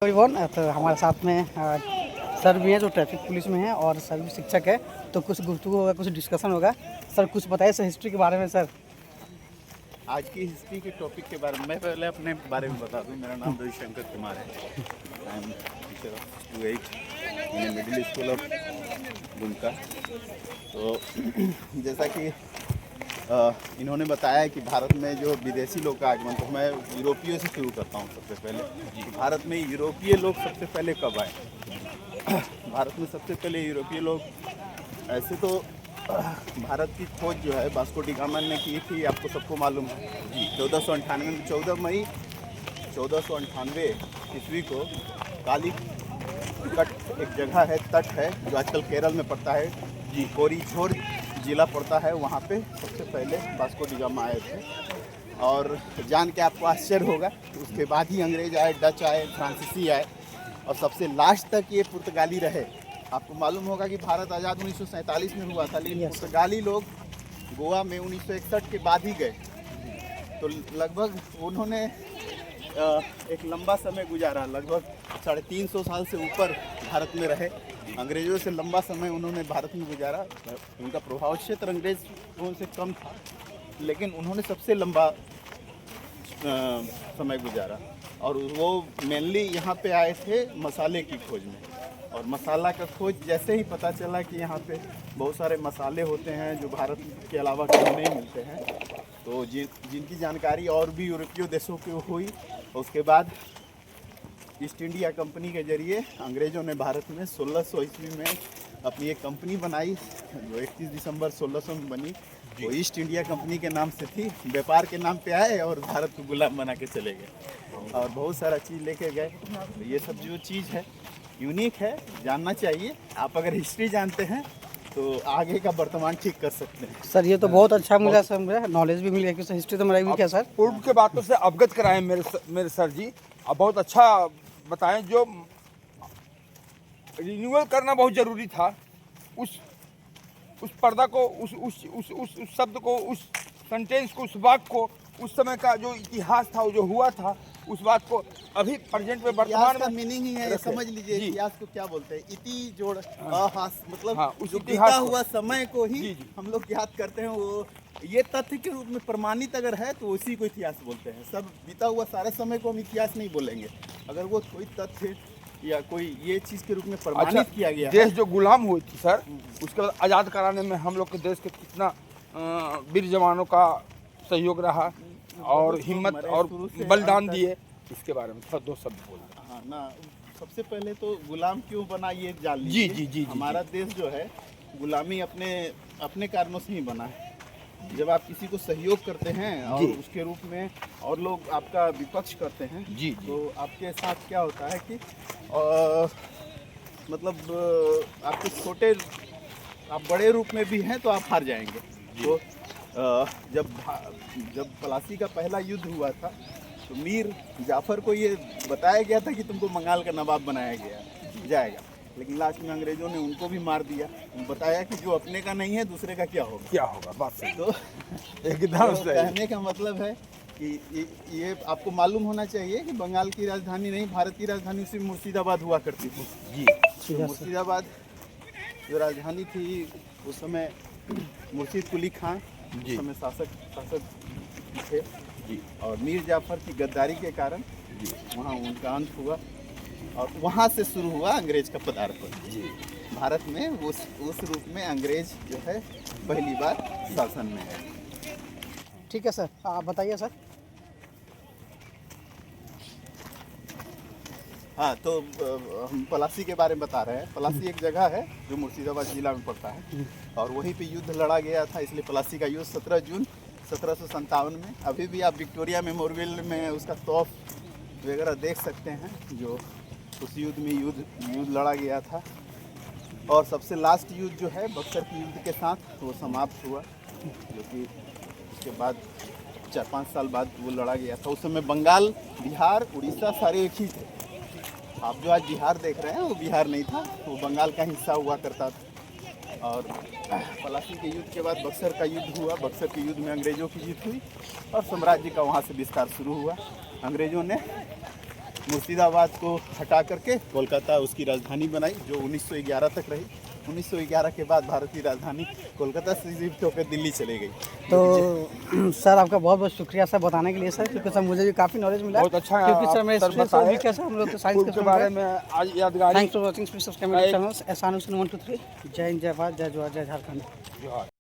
Everyone, तो हमारे साथ में सर भी हैं जो ट्रैफिक पुलिस में हैं और सर भी शिक्षक है। तो कुछ गुफ्तगू होगा, कुछ डिस्कशन होगा। सर कुछ बताइए सर हिस्ट्री के बारे में। सर आज की हिस्ट्री के टॉपिक के बारे में मैं पहले अपने बारे में बता दूं। मेरा नाम रविशंकर कुमार है। I am teacher of 8 in middle school of Dumka. तो जैसा कि इन्होंने बताया कि भारत में जो विदेशी लोग का आगमन, तो मैं यूरोपियों से शुरू करता हूँ। सबसे पहले कि भारत में यूरोपीय लोग सबसे पहले कब आए। भारत में सबसे पहले यूरोपीय लोग ऐसे तो भारत की खोज जो है वास्को डी गामा ने की थी, आपको सबको मालूम है जी। 1498 में 14 मई 1498 ईस्वी को काली तट एक जगह है, तट है जो आजकल केरल में पड़ता है जी, कोरिझोर जिला पड़ता है। वहाँ पे सबसे पहले वास्को डी गामा आए थे। और जान के आपको आश्चर्य होगा, उसके बाद ही अंग्रेज आए, डच आए, फ्रांसीसी आए और सबसे लास्ट तक ये पुर्तगाली रहे। आपको मालूम होगा कि भारत आज़ाद 1947 में हुआ था, लेकिन पुर्तगाली लोग गोवा में 1961 के बाद ही गए। तो लगभग उन्होंने एक लंबा समय गुजारा, लगभग 350 साल से ऊपर भारत में रहे। अंग्रेज़ों से लंबा समय उन्होंने भारत में गुजारा। उनका प्रभाव क्षेत्र अंग्रेज़ों से कम था, लेकिन उन्होंने सबसे लंबा समय गुजारा। और वो मेनली यहाँ पे आए थे मसाले की खोज में। और मसाला का खोज जैसे ही पता चला कि यहाँ पे बहुत सारे मसाले होते हैं जो भारत के अलावा कहीं नहीं मिलते हैं, तो जिनकी जानकारी और भी यूरोपीय देशों की हुई। उसके बाद ईस्ट इंडिया कंपनी के जरिए अंग्रेज़ों ने भारत में 1600 ईस्वी में अपनी एक कंपनी बनाई जो 31 दिसंबर 1600 में बनी। वो ईस्ट इंडिया कंपनी के नाम से थी। व्यापार के नाम पे आए और भारत को गुलाम बना के चले गए और बहुत सारा चीज़ लेके गए। तो ये सब जो चीज़ है यूनिक है, जानना चाहिए। आप अगर हिस्ट्री जानते हैं तो आगे का वर्तमान ठीक कर सकते हैं। सर ये तो बहुत अच्छा मिला सर, मुझे नॉलेज भी मिल गया कि हिस्ट्री तो मेरा भी क्या सर। पूर्व के बातों से अवगत कराएं मेरे सर जी। अब बहुत अच्छा बताएं। जो रिन्यूअल करना बहुत ज़रूरी था, उस पर्दा को, उस शब्द को, उस सेंटेंस को, उस वाक्य को, उस समय का जो इतिहास था, जो हुआ था, उस बात को अभी प्रेजेंट में वर्तमान का मीनिंग ही है, समझ लीजिए। इतिहास को क्या बोलते हैं? इति जोड़ अहास, मतलब उस जो बीता हुआ समय को ही हम लोग याद करते हैं। वो ये तथ्य के रूप में प्रमाणित अगर है तो उसी को इतिहास बोलते हैं। सब बीता हुआ सारे समय को हम इतिहास नहीं बोलेंगे। अगर वो कोई तथ्य या कोई ये चीज़ के रूप में प्रमाणित किया गया। देश जो गुलाम हुई थी सर, उसके बाद आज़ाद कराने में हम लोग के देश के कितना वीर जवानों का सहयोग रहा और हिम्मत और बलिदान दिए, इसके बारे में थोड़ा दो शब्द बोल। हाँ ना, सबसे पहले तो गुलाम क्यों बना ये जान लीजिए। जी। हमारा देश जो है गुलामी अपने कारणों से ही बना है। जब आप किसी को सहयोग करते हैं और उसके रूप में और लोग आपका विपक्ष करते हैं तो आपके साथ क्या होता है कि मतलब आपके छोटे, आप बड़े रूप में भी हैं तो आप हार जाएंगे। तो जब प्लासी का पहला युद्ध हुआ था तो मीर जाफर को ये बताया गया था कि तुमको बंगाल का नवाब बनाया जाएगा, लेकिन लास्ट में अंग्रेजों ने उनको भी मार दिया। बताया कि जो अपने का नहीं है दूसरे का क्या होगा। बात सही। तो एकदम सही। कहने का मतलब है कि ये आपको मालूम होना चाहिए कि बंगाल की राजधानी नहीं, भारत की राजधानी सिर्फ मुर्शिदाबाद हुआ करती थी जी। तो मुर्शिदाबाद जो राजधानी थी उस समय मुर्शिद कुली खान उस समय शासक थे जी। और मीर जाफर की गद्दारी के कारण जी वहाँ उनका अंत हुआ और वहाँ से शुरू हुआ अंग्रेज का पदार्पण जी। भारत में उस रूप में अंग्रेज जो है पहली बार शासन में है। ठीक है सर, आप बताइए सर। हाँ, तो हम पलासी के बारे में बता रहे हैं। पलासी एक जगह है जो मुर्शिदाबाद जिला में पड़ता है और वहीं पे युद्ध लड़ा गया था, इसलिए पलासी का युद्ध 17 जून 1757 में। अभी भी आप विक्टोरिया मेमोरियल में उसका तोप वगैरह देख सकते हैं जो उस युद्ध में युद्ध लड़ा गया था। और सबसे लास्ट युद्ध जो है बक्सर की युद्ध के साथ वो समाप्त हुआ, जो कि उसके बाद 4-5 साल बाद वो लड़ा गया था। उस समय बंगाल, बिहार, उड़ीसा सारे एक ही थे। आप जो आज बिहार देख रहे हैं वो बिहार नहीं था, वो बंगाल का हिस्सा हुआ करता था। और पलासी के युद्ध के बाद बक्सर का युद्ध हुआ। बक्सर के युद्ध में अंग्रेज़ों की जीत हुई और साम्राज्य का वहाँ से विस्तार शुरू हुआ। अंग्रेज़ों ने मुर्शिदाबाद को हटा करके कोलकाता उसकी राजधानी बनाई, जो 1911 तक रही। 1911 के बाद भारत की राजधानी कोलकाता से शिफ्ट होकर दिल्ली चली गई। तो सर आपका बहुत बहुत शुक्रिया सर बताने के लिए सर, क्योंकि सर मुझे भी काफ़ी नॉलेज मिला। बहुत अच्छा है, क्योंकि सर आप मेरे सर स्टूडेंट्स बताएं। भी कैसे हम लोग तो साइंस के बारे में आज यादगारी। Thanks for watching, please subscribe my channel एहसान हुसैन 123। जय हिंद, जय भारत, जय जोहार, जय झारखंड।